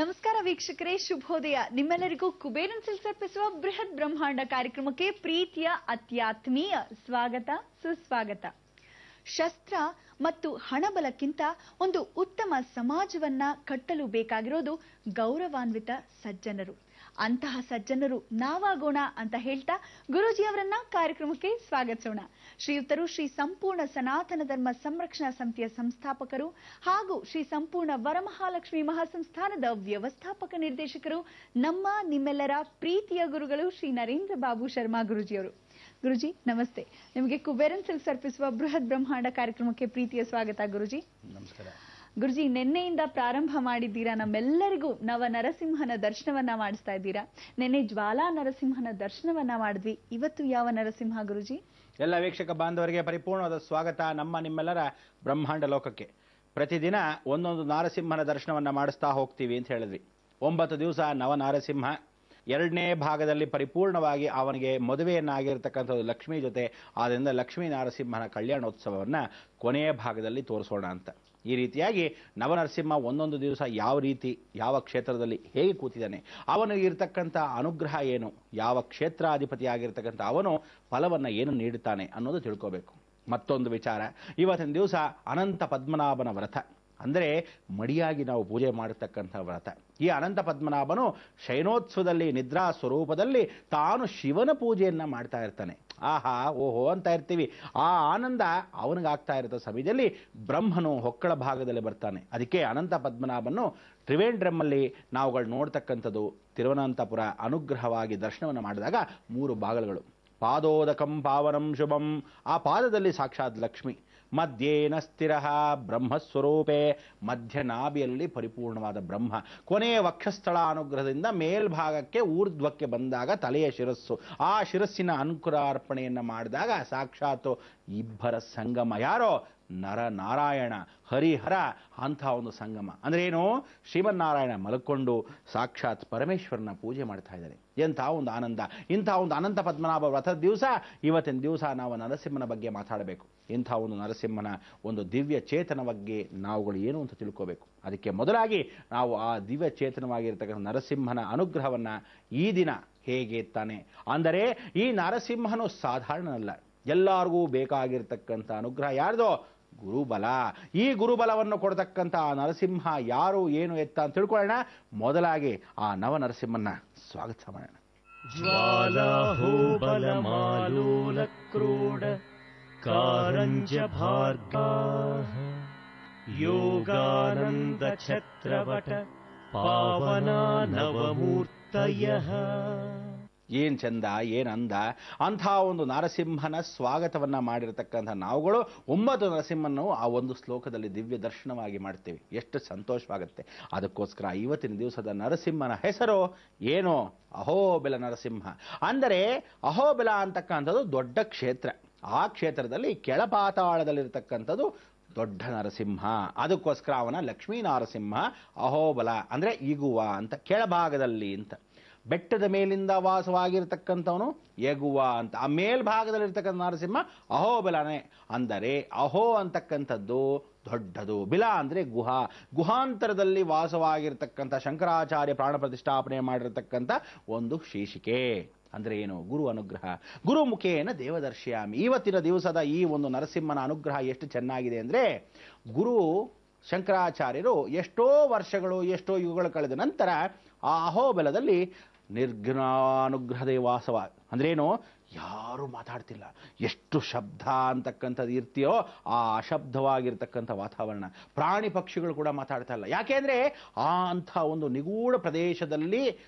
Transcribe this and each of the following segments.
ನಮಸ್ಕಾರ ವೀಕ್ಷಕರೇ, ಶುಭೋದಯ. ನಿಮ್ಮೆಲ್ಲರಿಗೂ ಕುಬೇರನ್ ಸಿಲ್ಕ್ಸ್ ಅರ್ಪಿಸುವ ಬೃಹತ್ ಬ್ರಹ್ಮಾಂಡ ಕಾರ್ಯಕ್ರಮಕ್ಕೆ ಪ್ರೀತಿಯ ಅತ್ಯಾತ್ಮೀಯ ಸ್ವಾಗತ, ಸುಸ್ವಾಗತ. ಶಸ್ತ್ರ ಮತ್ತು ಹಣಬಲಕ್ಕಿಂತ ಒಂದು ಉತ್ತಮ ಸಮಾಜವನ್ನ ಕಟ್ಟಲು ಬೇಕಾಗಿರೋದು ಗೌರವಾನ್ವಿತ ಸಜ್ಜನರು. ಅಂತಹ ಸಜ್ಜನರು ನಾವಾಗೋಣ ಅಂತ ಹೇಳ್ತಾ ಗುರೂಜಿಯವರನ್ನ ಕಾರ್ಯಕ್ರಮಕ್ಕೆ ಸ್ವಾಗತಿಸೋಣ. ಶ್ರೀಯುತರು ಶ್ರೀ ಸಂಪೂರ್ಣ ಸನಾತನ ಧರ್ಮ ಸಂರಕ್ಷಣಾ ಸಮಿತಿಯ ಸಂಸ್ಥಾಪಕರು ಹಾಗೂ ಶ್ರೀ ಸಂಪೂರ್ಣ ವರಮಹಾಲಕ್ಷ್ಮಿ ಮಹಾಸಂಸ್ಥಾನದ ವ್ಯವಸ್ಥಾಪಕ ನಿರ್ದೇಶಕರು, ನಿಮ್ಮೆಲ್ಲರ ಪ್ರೀತಿಯ ಗುರುಗಳು ಶ್ರೀ ನರೇಂದ್ರ ಬಾಬು ಶರ್ಮಾ ಗುರೂಜಿಯವರು. ಗುರುಜಿ ನಮಸ್ತೆ. ನಿಮಗೆ ಕುಬೇರನ್ ಸಿಲ್ಕ್ಸ್ ಅರ್ಪಿಸುವ ಬೃಹತ್ ಬ್ರಹ್ಮಾಂಡ ಕಾರ್ಯಕ್ರಮಕ್ಕೆ ಪ್ರೀತಿಯ ಸ್ವಾಗತ ಗುರುಜಿ. ನಮಸ್ಕಾರ ಗುರುಜಿ. ನಿನ್ನೆಯಿಂದ ಪ್ರಾರಂಭ ಮಾಡಿದ್ದೀರಾ, ನಮ್ಮೆಲ್ಲರಿಗೂ ನವ ನರಸಿಂಹನ ದರ್ಶನವನ್ನ ಮಾಡಿಸ್ತಾ ಇದ್ದೀರಾ. ನಿನ್ನೆ ಜ್ವಾಲಾ ನರಸಿಂಹನ ದರ್ಶನವನ್ನ ಮಾಡಿದ್ವಿ. ಇವತ್ತು ಯಾವ ನರಸಿಂಹ ಗುರುಜಿ? ಎಲ್ಲ ವೀಕ್ಷಕ ಬಾಂಧವರಿಗೆ ಪರಿಪೂರ್ಣವಾದ ಸ್ವಾಗತ ನಿಮ್ಮೆಲ್ಲರ ಬ್ರಹ್ಮಾಂಡ ಲೋಕಕ್ಕೆ. ಪ್ರತಿದಿನ ಒಂದೊಂದು ನಾರಸಿಂಹನ ದರ್ಶನವನ್ನ ಮಾಡಿಸ್ತಾ ಹೋಗ್ತೀವಿ ಅಂತ ಹೇಳಿದ್ವಿ. 9 ದಿವಸ ನವ ನಾರಸಿಂಹ. 2ನೇ ಭಾಗದಲ್ಲಿ ಪರಿಪೂರ್ಣವಾಗಿ ಅವನಿಗೆ ಮದುವೆಯನ್ನಾಗಿರ್ತಕ್ಕಂಥದ್ದು ಲಕ್ಷ್ಮೀ ಜೊತೆ. ಆದ್ದರಿಂದ ಲಕ್ಷ್ಮೀ ನಾರಸಿಂಹನ ಕಲ್ಯಾಣೋತ್ಸವವನ್ನು ಕೊನೆಯ ಭಾಗದಲ್ಲಿ ತೋರಿಸೋಣ ಅಂತ. ಈ ರೀತಿಯಾಗಿ ನವನರಸಿಂಹ ಒಂದೊಂದು ದಿವಸ ಯಾವ ರೀತಿ ಯಾವ ಕ್ಷೇತ್ರದಲ್ಲಿ ಹೇಗೆ ಕೂತಿದ್ದಾನೆ, ಅವನಿಗಿರ್ತಕ್ಕಂಥ ಅನುಗ್ರಹ ಏನು, ಯಾವ ಕ್ಷೇತ್ರಾಧಿಪತಿ ಆಗಿರ್ತಕ್ಕಂಥ ಅವನು ಫಲವನ್ನು ಏನು ನೀಡುತ್ತಾನೆ ಅನ್ನೋದು ತಿಳ್ಕೋಬೇಕು. ಮತ್ತೊಂದು ವಿಚಾರ, ಇವತ್ತಿನ ದಿವಸ ಅನಂತ ಪದ್ಮನಾಭನ ವ್ರತ, ಅಂದರೆ ಮಡಿಯಾಗಿ ನಾವು ಪೂಜೆ ಮಾಡತಕ್ಕಂಥ ವ್ರತ. ಈ ಅನಂತ ಪದ್ಮನಾಭನು ಶಯನೋತ್ಸವದಲ್ಲಿ ನಿದ್ರಾ ಸ್ವರೂಪದಲ್ಲಿ ತಾನು ಶಿವನ ಪೂಜೆಯನ್ನ ಮಾಡ್ತಾ ಇರ್ತಾನೆ. ಆಹಾ ಓಹೋ ಅಂತ ಇರ್ತೀವಿ. ಆ ಆನಂದ ಅವನಿಗಾಗ್ತಾ ಇರೋ ಸಮಯದಲ್ಲಿ ಬ್ರಹ್ಮನು ಹೊಕ್ಕಳ ಭಾಗದಲ್ಲಿ ಬರ್ತಾನೆ. ಅದಕ್ಕೆ ಅನಂತ ಪದ್ಮನಾಭನು ತ್ರಿವೇಂದ್ರಮಲ್ಲಿ ನಾವುಗಳು ನೋಡ್ತಕ್ಕಂಥದ್ದು. ತಿರುವನಂತಪುರ ಅನುಗ್ರಹವಾಗಿ ದರ್ಶನವನ್ನು ಮಾಡಿದಾಗ 3 ಭಾಗಗಳು. ಪಾದೋದಕಂ ಪಾವನಂ ಶುಭಂ, ಆ ಪಾದದಲ್ಲಿ ಸಾಕ್ಷಾತ್ ಲಕ್ಷ್ಮಿ. ಮಧ್ಯೇನ ಸ್ಥಿರ ಬ್ರಹ್ಮಸ್ವರೂಪೇ, ಮಧ್ಯನಾಭಿಯಲ್ಲಿ ಪರಿಪೂರ್ಣವಾದ ಬ್ರಹ್ಮ. ಕೊನೆಯ ವಕ್ಷಸ್ಥಳ ಅನುಗ್ರಹದಿಂದ ಮೇಲ್ಭಾಗಕ್ಕೆ ಊರ್ಧ್ವಕ್ಕೆ ಬಂದಾಗ ತಲೆಯ ಶಿರಸ್ಸು. ಆ ಶಿರಸ್ಸಿನ ಅಂಕುರಾರ್ಪಣೆಯನ್ನು ಮಾಡಿದಾಗ ಸಾಕ್ಷಾತ್ ಇಬ್ಬರ ಸಂಗಮ. ಯಾರೋ ನರ ನಾರಾಯಣ ಹರಿಹರ ಅಂಥ ಒಂದು ಸಂಗಮ. ಅಂದ್ರೆ ಏನು? ಶ್ರೀಮನ್ನಾರಾಯಣ ಮಲ್ಕೊಂಡು ಸಾಕ್ಷಾತ್ ಪರಮೇಶ್ವರನ ಪೂಜೆ ಮಾಡ್ತಾ ಇದ್ದಾರೆ. ಎಂಥ ಒಂದು ಆನಂದ! ಇಂಥ ಒಂದು ಅನಂತ ಪದ್ಮನಾಭ ವ್ರತದ ದಿವಸ, ಇವತ್ತಿನ ದಿವಸ ನಾವು ನರಸಿಂಹನ ಬಗ್ಗೆ ಮಾತಾಡಬೇಕು. ಇಂಥ ಒಂದು ನರಸಿಂಹನ ಒಂದು ದಿವ್ಯ ಚೇತನ ಬಗ್ಗೆ ನಾವುಗಳು ಏನು ಅಂತ ತಿಳ್ಕೋಬೇಕು. ಅದಕ್ಕೆ ಮೊದಲಾಗಿ ನಾವು ಆ ದಿವ್ಯ ಚೇತನವಾಗಿರ್ತಕ್ಕಂಥ ನರಸಿಂಹನ ಅನುಗ್ರಹವನ್ನ ಈ ದಿನ ಹೇಗೆ ತಾನೆ ಅಂದರೆ, ಈ ನರಸಿಂಹನು ಸಾಧಾರಣನಲ್ಲ, ಎಲ್ಲರಿಗೂ ಬೇಕಾಗಿರ್ತಕ್ಕಂಥ ಅನುಗ್ರಹ ಯಾರ್ದೋ? ಗುರುಬಲ. ಈ ಗುರುಬಲವನ್ನು ಕೊಡ್ತಕ್ಕಂಥ ಆ ನರಸಿಂಹ ಯಾರು, ಏನು ಎತ್ತ ಅಂತ ತಿಳ್ಕೊಳ್ಳೋಣ. ಮೊದಲಾಗಿ ಆ ನವ ನರಸಿಂಹನ ಸ್ವಾಗತ ಮಾಡೋಣ. ಜ್ವಾಲಾಹೋಬಲ ಮಾಲೋಲ ಕ್ರೋಡ ಕಾರಂಜ ಭಾರ್ಗಾಃ ಯೋಗಾನಂದ ಛತ್ರವಟ ಪಾವನಾ ನವಮೂರ್ತಯಃ. ಏನ್ ಚಂದ, ಏನ್ ಅಂದ! ಅಂಥ ಒಂದು ನರಸಿಂಹನ ಸ್ವಾಗತವನ್ನ ಮಾಡಿರತಕ್ಕಂಥ ನಾವುಗಳು 9 ನರಸಿಂಹನ್ನು ಆ ಒಂದು ಶ್ಲೋಕದಲ್ಲಿ ದಿವ್ಯ ದರ್ಶನವಾಗಿ ಮಾಡ್ತೇವೆ. ಎಷ್ಟು ಸಂತೋಷವಾಗುತ್ತೆ. ಅದಕ್ಕೋಸ್ಕರ ಇವತ್ತಿನ ದಿವಸದ ನರಸಿಂಹನ ಹೆಸರು ಏನು? ಅಹೋಬಿಲ ನರಸಿಂಹ. ಅಂದರೆ ಅಹೋಬಿಲ ಅಂತಕ್ಕಂಥದ್ದು ದೊಡ್ಡ ಕ್ಷೇತ್ರ. ಆ ಕ್ಷೇತ್ರದಲ್ಲಿ ಕೆಳಪಾತಾಳದಲ್ಲಿರ್ತಕ್ಕಂಥದ್ದು ದೊಡ್ಡ ನರಸಿಂಹ. ಅದಕ್ಕೋಸ್ಕರ ಅವನ ಲಕ್ಷ್ಮೀ ನರಸಿಂಹ ಅಹೋಬಲ ಅಂದ್ರೆ ಇಗುವ ಅಂತ, ಕೆಳಭಾಗದಲ್ಲಿ ಅಂತ. ಬೆಟ್ಟದ ಮೇಲಿಂದ ವಾಸವಾಗಿರ್ತಕ್ಕಂಥವನು ಎಗುವ ಅಂತ. ಆ ಮೇಲ್ಭಾಗದಲ್ಲಿರ್ತಕ್ಕಂಥ ನರಸಿಂಹ ಅಹೋಬಲನೇ. ಅಂದರೆ ಅಹೋ ಅಂತಕ್ಕಂಥದ್ದು ದೊಡ್ಡದು, ಬಿಲ ಅಂದ್ರೆ ಗುಹಾ. ಗುಹಾಂತರದಲ್ಲಿ ವಾಸವಾಗಿರ್ತಕ್ಕಂಥ ಶಂಕರಾಚಾರ್ಯ ಪ್ರಾಣ ಪ್ರತಿಷ್ಠಾಪನೆ ಮಾಡಿರತಕ್ಕಂಥ ಒಂದು ಶೀರ್ಷಿಕೆ. ಅಂದ್ರೆ ಏನು? ಗುರು ಅನುಗ್ರಹ. ಗುರು ಮುಖೇನ ದೇವದರ್ಶಯಾಮಿ. ಇವತ್ತಿನ ದಿವಸದ ಈ ಒಂದು ನರಸಿಂಹನ ಅನುಗ್ರಹ ಎಷ್ಟು ಚೆನ್ನಾಗಿದೆ ಅಂದ್ರೆ, ಗುರು ಶಂಕರಾಚಾರ್ಯರು ಎಷ್ಟೋ ವರ್ಷಗಳು, ಎಷ್ಟೋ ಯುಗಗಳು ಕಳೆದ ನಂತರ ಆ ಅಹೋಬಲದಲ್ಲಿ ನಿರ್ಗುಣಾನುಗ್ರಹದ ವಾಸವ. ಅಂದ್ರೇನು? ಯಾರು ಮಾತಾಡ್ತಿಲ್ಲ. ಎಷ್ಟು ಶಬ್ದ ಅಂತಕ್ಕಂಥದ್ದು ಇರ್ತೀಯೋ ಆ ಅಶಬ್ದವಾಗಿರ್ತಕ್ಕಂಥ ವಾತಾವರಣ. ಪ್ರಾಣಿ ಪಕ್ಷಿಗಳು ಕೂಡ ಮಾತಾಡ್ತಾ ಇಲ್ಲ. ಯಾಕೆಂದ್ರೆ ಆ ಅಂಥ ಒಂದು ನಿಗೂಢ ಪ್ರದೇಶದಲ್ಲಿ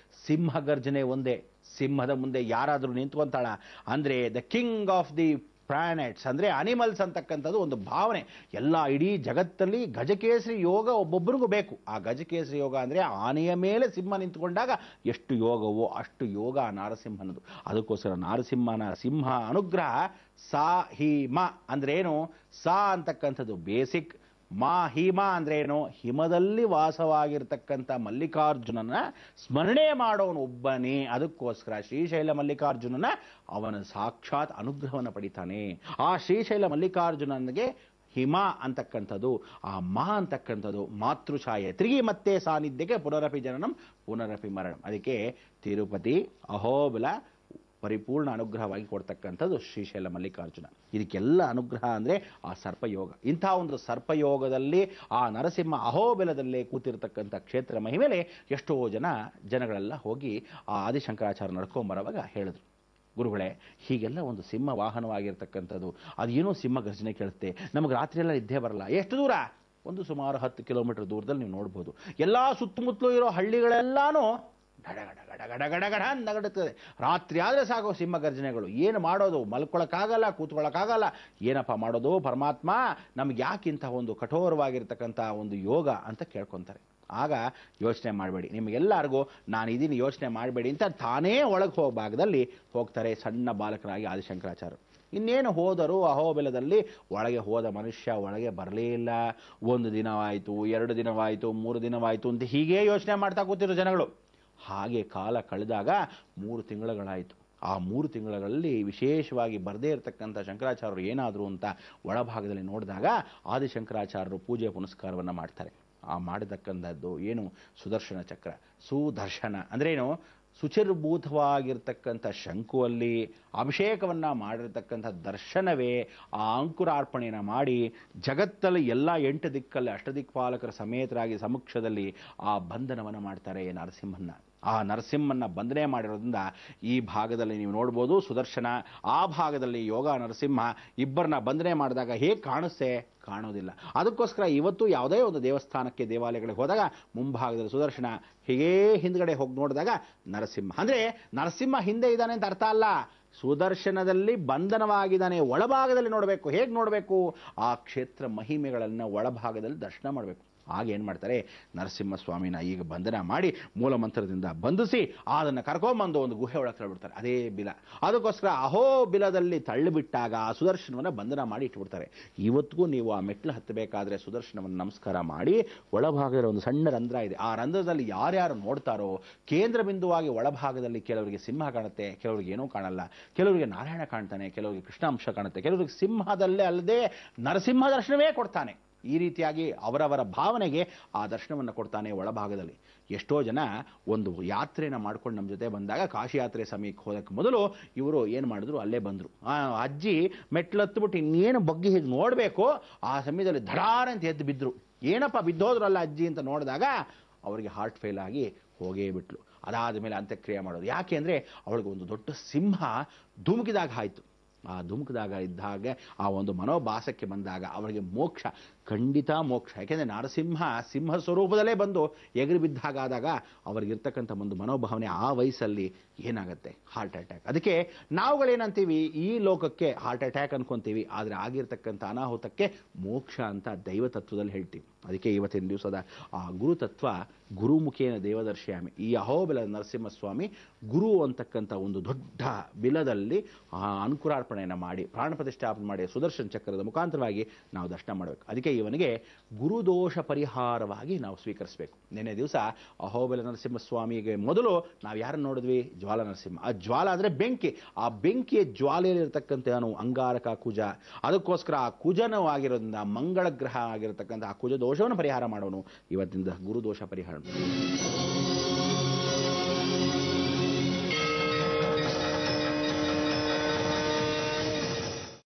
ಸಿಂಹ ಗರ್ಜನೆ ಒಂದೇ. ಸಿಂಹದ ಮುಂದೆ ಯಾರಾದರೂ ನಿಂತ್ಕೊಂತಾಳ ಅಂದ್ರೆ the king of the planets ಅಂದ್ರೆ ಅನಿಮಲ್ಸ್ ಅಂತಕ್ಕಂಥದ್ದು ಒಂದು ಭಾವನೆ. ಎಲ್ಲ ಇಡೀ ಜಗತ್ತಲ್ಲಿ ಗಜಕೇಸರಿ ಯೋಗ ಒಬ್ಬೊಬ್ಬರಿಗೂ ಬೇಕು. ಆ ಗಜಕೇಸರಿ ಯೋಗ ಅಂದ್ರೆ ಆನೆಯ ಮೇಲೆ ಸಿಂಹ ನಿಂತುಕೊಂಡಾಗ ಎಷ್ಟು ಯೋಗವೋ ಅಷ್ಟು ಯೋಗ ನಾರಸಿಂಹನದು. ಅದಕ್ಕೋಸ್ಕರ ನಾರಸಿಂಹನ ಸಿಂಹ ಅನುಗ್ರಹ ಸಾ ಹಿ ಮ ಅಂದ್ರೆ ಏನು? ಸಾ ಅಂತಕ್ಕಂಥದ್ದು ಬೇಸಿಕ್, ಮಾ ಹಿಮ ಅಂದ್ರೆ ಏನು? ಹಿಮದಲ್ಲಿ ವಾಸವಾಗಿರ್ತಕ್ಕಂಥ ಮಲ್ಲಿಕಾರ್ಜುನನ ಸ್ಮರಣೆ ಮಾಡೋನು ಒಬ್ಬನೇ. ಅದಕ್ಕೋಸ್ಕರ ಶ್ರೀಶೈಲ ಮಲ್ಲಿಕಾರ್ಜುನನ ಅವನ ಸಾಕ್ಷಾತ್ ಅನುಗ್ರಹವನ್ನು ಪಡಿತಾನೆ. ಆ ಶ್ರೀಶೈಲ ಮಲ್ಲಿಕಾರ್ಜುನನಿಗೆ ಹಿಮ ಅಂತಕ್ಕಂಥದ್ದು, ಆ ಮಾ ಅಂತಕ್ಕಂಥದ್ದು ಮಾತೃಛಾಯೆ, ತಿರುಗಿ ಮತ್ತೆ ಸಾನ್ನಿಧ್ಯಕ್ಕೆ ಪುನರಪಿ ಜನನಂ ಪುನರಪಿ ಮರಣಂ. ಅದಕ್ಕೆ ತಿರುಪತಿ ಅಹೋಬಲ ಪರಿಪೂರ್ಣ ಅನುಗ್ರಹವಾಗಿ ಕೊಡ್ತಕ್ಕಂಥದ್ದು ಶ್ರೀಶೈಲ ಮಲ್ಲಿಕಾರ್ಜುನ. ಇದಕ್ಕೆಲ್ಲ ಅನುಗ್ರಹ ಅಂದರೆ ಆ ಸರ್ಪಯೋಗ. ಇಂಥ ಒಂದು ಸರ್ಪಯೋಗದಲ್ಲಿ ಆ ನರಸಿಂಹ ಅಹೋಬಲದಲ್ಲೇ ಕೂತಿರ್ತಕ್ಕಂಥ ಕ್ಷೇತ್ರ ಮಹಿಮೇಲೆ ಎಷ್ಟೋ ಜನಗಳೆಲ್ಲ ಹೋಗಿ ಆ ಆದಿಶಂಕರಾಚಾರ್ಯ ನಡ್ಕೊಂಬರುವಾಗ ಹೇಳಿದ್ರು, ಗುರುಗಳೇ ಹೀಗೆಲ್ಲ ಒಂದು ಸಿಂಹ ವಾಹನವಾಗಿರ್ತಕ್ಕಂಥದ್ದು, ಅದೇನೋ ಸಿಂಹ ಗರ್ಜನೆ ಕೇಳುತ್ತೆ, ನಮಗೆ ರಾತ್ರಿಯೆಲ್ಲ ನಿದ್ದೆ ಬರಲ್ಲ. ಎಷ್ಟು ದೂರ? ಒಂದು ಸುಮಾರು 10 ಕಿಲೋಮೀಟರ್ ದೂರದಲ್ಲಿ ನೀವು ನೋಡ್ಬೋದು. ಎಲ್ಲ ಸುತ್ತಮುತ್ತಲೂ ಇರೋ ಹಳ್ಳಿಗಳೆಲ್ಲಾನು ಗಡ ನಗಡುತ್ತದೆ. ರಾತ್ರಿ ಆದರೆ ಸಾಕು ಸಿಂಹ ಗರ್ಜನೆಗಳು. ಏನು ಮಾಡೋದು? ಮಲ್ಕೊಳ್ಳೋಕ್ಕಾಗಲ್ಲ, ಕೂತ್ಕೊಳ್ಳೋಕ್ಕಾಗಲ್ಲ. ಏನಪ್ಪ ಮಾಡೋದು ಪರಮಾತ್ಮ, ನಮ್ಗೆ ಯಾಕಿಂತ ಒಂದು ಕಠೋರವಾಗಿರ್ತಕ್ಕಂಥ ಒಂದು ಯೋಗ ಅಂತ ಕೇಳ್ಕೊತಾರೆ. ಆಗ ಯೋಚನೆ ಮಾಡಬೇಡಿ, ನಿಮಗೆಲ್ಲರಿಗೂ ನಾನು ಇದೀನಿ ಯೋಚನೆ ಮಾಡಬೇಡಿ ಅಂತ ತಾನೇ ಒಳಗೆ ಹೋಗೋ ಭಾಗದಲ್ಲಿ ಹೋಗ್ತಾರೆ ಸಣ್ಣ ಬಾಲಕರಾಗಿ ಆದಿಶಂಕರಾಚಾರ್ಯರು. ಇನ್ನೇನು ಹೋದರು ಅಹೋಬಲದಲ್ಲಿ. ಒಳಗೆ ಹೋದ ಮನುಷ್ಯ ಒಳಗೆ ಬರಲೇ ಇಲ್ಲ. 1 ದಿನವಾಯಿತು, 2 ದಿನವಾಯಿತು, 3 ದಿನವಾಯಿತು ಅಂತ ಹೀಗೇ ಯೋಚನೆ ಮಾಡ್ತಾ ಕೂತಿರೋ ಜನಗಳು. ಹಾಗೆ ಕಾಲ ಕಳೆದಾಗ 3 ತಿಂಗಳುಗಳಾಯಿತು. ಆ 3 ತಿಂಗಳಲ್ಲಿ ವಿಶೇಷವಾಗಿ ಬರದೇ ಇರತಕ್ಕಂಥ ಶಂಕರಾಚಾರ್ಯರು ಏನಾದರೂ ಅಂತ ಒಳಭಾಗದಲ್ಲಿ ನೋಡಿದಾಗ ಆದಿಶಂಕರಾಚಾರ್ಯರು ಪೂಜೆ ಪುನಸ್ಕಾರವನ್ನು ಮಾಡ್ತಾರೆ. ಆ ಮಾಡಿರ್ತಕ್ಕಂಥದ್ದು ಏನು? ಸುದರ್ಶನ ಚಕ್ರ. ಸುದರ್ಶನ ಅಂದ್ರೇನು? ಶುಚಿರ್ಭೂತವಾಗಿರ್ತಕ್ಕಂಥ ಶಂಕುವಲ್ಲಿ ಅಭಿಷೇಕವನ್ನು ಮಾಡಿರ್ತಕ್ಕಂಥ ದರ್ಶನವೇ ಆ ಅಂಕುರಾರ್ಪಣೆಯನ್ನು ಮಾಡಿ ಜಗತ್ತಲ್ಲಿ ಎಲ್ಲ 8 ದಿಕ್ಕಲ್ಲಿ ಅಷ್ಟದಿಕ್ಪಾಲಕರ ಸಮೇತರಾಗಿ ಸಮಕ್ಷದಲ್ಲಿ ಆ ಬಂಧನವನ್ನು ಮಾಡ್ತಾರೆ ನರಸಿಂಹನ್ನ. ಆ ನರಸಿಂಹನ್ನ ಬಂಧನೆ ಮಾಡಿರೋದ್ರಿಂದ ಈ ಭಾಗದಲ್ಲಿ ನೀವು ನೋಡ್ಬೋದು ಸುದರ್ಶನ, ಆ ಭಾಗದಲ್ಲಿ ಯೋಗ ನರಸಿಂಹ ಇಬ್ಬರನ್ನ ಬಂಧನೆ ಮಾಡಿದಾಗ ಹೇಗೆ ಕಾಣಿಸ್ತೆ? ಕಾಣೋದಿಲ್ಲ. ಅದಕ್ಕೋಸ್ಕರ ಇವತ್ತು ಯಾವುದೇ ಒಂದು ದೇವಸ್ಥಾನಕ್ಕೆ ದೇವಾಲಯಗಳಿಗೆ ಹೋದಾಗ ಮುಂಭಾಗದಲ್ಲಿ ಸುದರ್ಶನ, ಹೀಗೇ ಹಿಂದ್ಗಡೆ ಹೋಗಿ ನೋಡಿದಾಗ ನರಸಿಂಹ. ಅಂದರೆ ನರಸಿಂಹ ಹಿಂದೆ ಇದ್ದಾನೆ ಅಂತ ಅರ್ಥ ಅಲ್ಲ, ಸುದರ್ಶನದಲ್ಲಿ ಬಂಧನವಾಗಿದ್ದಾನೆ. ಒಳಭಾಗದಲ್ಲಿ ನೋಡಬೇಕು. ಹೇಗೆ ನೋಡಬೇಕು? ಆ ಕ್ಷೇತ್ರ ಮಹಿಮೆಗಳನ್ನು ಒಳಭಾಗದಲ್ಲಿ ದರ್ಶನ ಮಾಡಬೇಕು. ಆಗ ಏನು ಮಾಡ್ತಾರೆ? ನರಸಿಂಹಸ್ವಾಮಿನ ಈಗ ಬಂಧನ ಮಾಡಿ ಮೂಲ ಮಂತ್ರದಿಂದ ಬಂಧಿಸಿ ಅದನ್ನು ಕರ್ಕೊಂಬಂದು ಒಂದು ಗುಹೆ ಒಳಗೆ ತಳ್ಳಿಬಿಡ್ತಾರೆ. ಅದೇ ಬಿಲ. ಅದಕ್ಕೋಸ್ಕರ ಅಹೋಬಿಲದಲ್ಲಿ ತಳ್ಳಿಬಿಟ್ಟಾಗ ಆ ಸುದರ್ಶನವನ್ನು ಬಂಧನ ಮಾಡಿ ಇಟ್ಬಿಡ್ತಾರೆ. ಇವತ್ತಿಗೂ ನೀವು ಆ ಮೆಟ್ಲು ಹತ್ತಬೇಕಾದ್ರೆ ಸುದರ್ಶನವನ್ನು ನಮಸ್ಕಾರ ಮಾಡಿ ಒಳಭಾಗದಲ್ಲಿ ಒಂದು ಸಣ್ಣ ರಂಧ್ರ ಇದೆ. ಆ ರಂಧ್ರದಲ್ಲಿ ಯಾರ್ಯಾರು ನೋಡ್ತಾರೋ ಕೇಂದ್ರ ಬಿಂದುವಾಗಿ ಒಳಭಾಗದಲ್ಲಿ ಕೆಲವರಿಗೆ ಸಿಂಹ ಕಾಣುತ್ತೆ, ಕೆಲವರಿಗೆ ಏನೂ ಕಾಣಲ್ಲ. ಕೆಲವರಿಗೆ ನಾರಾಯಣ ಕಾಣ್ತಾನೆ, ಕೆಲವರಿಗೆ ಕೃಷ್ಣಾಂಶ ಕಾಣುತ್ತೆ, ಕೆಲವರಿಗೆ ಸಿಂಹದಲ್ಲೇ ಅಲ್ಲದೆ ನರಸಿಂಹ ದರ್ಶನವೇ ಕೊಡ್ತಾನೆ. ಈ ರೀತಿಯಾಗಿ ಅವರವರ ಭಾವನೆಗೆ ಆ ದರ್ಶನವನ್ನು ಕೊಡ್ತಾನೆ ಒಳಭಾಗದಲ್ಲಿ. ಎಷ್ಟೋ ಜನ ಒಂದು ಯಾತ್ರೆನ ಮಾಡ್ಕೊಂಡು ನಮ್ಮ ಜೊತೆ ಬಂದಾಗ ಕಾಶಿ ಯಾತ್ರೆ ಸಮಯಕ್ಕೆ ಹೋದಕ್ಕೆ ಮೊದಲು ಇವರು ಏನು ಮಾಡಿದ್ರು, ಅಲ್ಲೇ ಬಂದರು. ಆ ಅಜ್ಜಿ ಮೆಟ್ಲು ಹತ್ಬಿಟ್ಟು ಇನ್ನೇನು ಬಗ್ಗೆ ಹೀಗೆ ನೋಡಬೇಕು, ಆ ಸಮಯದಲ್ಲಿ ಧಡಾರ ಅಂತ ಎದ್ದು ಬಿದ್ದರು. ಏನಪ್ಪ ಬಿದ್ದೋದ್ರಲ್ಲ ಅಜ್ಜಿ ಅಂತ ನೋಡಿದಾಗ ಅವರಿಗೆ ಹಾರ್ಟ್ ಫೇಲ್ ಆಗಿ ಹೋಗೇ ಬಿಟ್ಲು. ಅದಾದ ಮೇಲೆ ಅಂತ್ಯಕ್ರಿಯೆ ಮಾಡೋದು. ಯಾಕೆ ಅಂದರೆ ಅವಳಿಗೆ ಒಂದು ದೊಡ್ಡ ಸಿಂಹ ಧುಮುಕಿದಾಗ ಆಯಿತು. ಆ ಧುಮುಕಿದಾಗ ಇದ್ದಾಗ ಆ ಒಂದು ಮನೋಭಾಸಕ್ಕೆ ಬಂದಾಗ ಅವರಿಗೆ ಮೋಕ್ಷ, ಖಂಡಿತ ಮೋಕ್ಷ. ಯಾಕೆಂದರೆ ನರಸಿಂಹ ಸಿಂಹ ಸ್ವರೂಪದಲ್ಲೇ ಬಂದು ಎಗರಿ ಬಿದ್ದಾಗಾದಾಗ ಅವರಿಗಿರ್ತಕ್ಕಂಥ ಒಂದು ಮನೋಭಾವನೆ ಆ ವಯಸ್ಸಲ್ಲಿ ಏನಾಗುತ್ತೆ? Heart attack. ಅದಕ್ಕೆ ನಾವುಗಳೇನಂತೀವಿ, ಈ ಲೋಕಕ್ಕೆ ಹಾರ್ಟ್ ಅಟ್ಯಾಕ್ ಅನ್ಕೊಂತೀವಿ, ಆದರೆ ಆಗಿರ್ತಕ್ಕಂಥ ಅನಾಹುತಕ್ಕೆ ಮೋಕ್ಷ ಅಂತ ದೈವತತ್ವದಲ್ಲಿ ಹೇಳ್ತೀವಿ. ಅದಕ್ಕೆ ಇವತ್ತಿನ ದಿವಸದ ಆ ಗುರುತತ್ವ ಗುರುಮುಖೇನ ದೇವದರ್ಶಯಾಮಿ. ಈ ಅಹೋಬಿಲ ನರಸಿಂಹಸ್ವಾಮಿ ಗುರು ಅಂತಕ್ಕಂಥ ಒಂದು ದೊಡ್ಡ ಬಿಲದಲ್ಲಿ ಆ ಅಂಕುರಾರ್ಪಣೆಯನ್ನು ಮಾಡಿ ಪ್ರಾಣ ಪ್ರತಿಷ್ಠಾಪನೆ ಮಾಡಿ ಸುದರ್ಶನ ಚಕ್ರದ ಮುಖಾಂತರವಾಗಿ ನಾವು ದರ್ಶನ ಮಾಡಬೇಕು. ಅದಕ್ಕೆ ಇವನಿಗೆ ಗುರುದೋಷ ಪರಿಹಾರವಾಗಿ ನಾವು ಸ್ವೀಕರಿಸಬೇಕು. ನಿನ್ನೆ ದಿವಸ ಅಹೋಬಿಲ ನರಸಿಂಹಸ್ವಾಮಿಗೆ ಮೊದಲು ನಾವು ಯಾರನ್ನು ನೋಡಿದ್ವಿ? ಜ್ವಾಲ ನರಸಿಂಹ. ಆ ಜ್ವಾಲ ಅಂದರೆ ಬೆಂಕಿ. ಆ ಬೆಂಕಿಯ ಜ್ವಾಲೆಯಲ್ಲಿರ್ತಕ್ಕಂಥ ಅಂಗಾರಕ ಕುಜ. ಅದಕ್ಕೋಸ್ಕರ ಆ ಕುಜನೂ ಆಗಿರೋದ್ರಿಂದ ಮಂಗಳ ಗ್ರಹ ಆಗಿರತಕ್ಕಂಥ ಆ ಕುಜ ದೋಷವನ್ನು ಪರಿಹಾರ ಮಾಡೋನು ಇವತ್ತಿಂದ ಗುರುದೋಷ ಪರಿಹಾರ.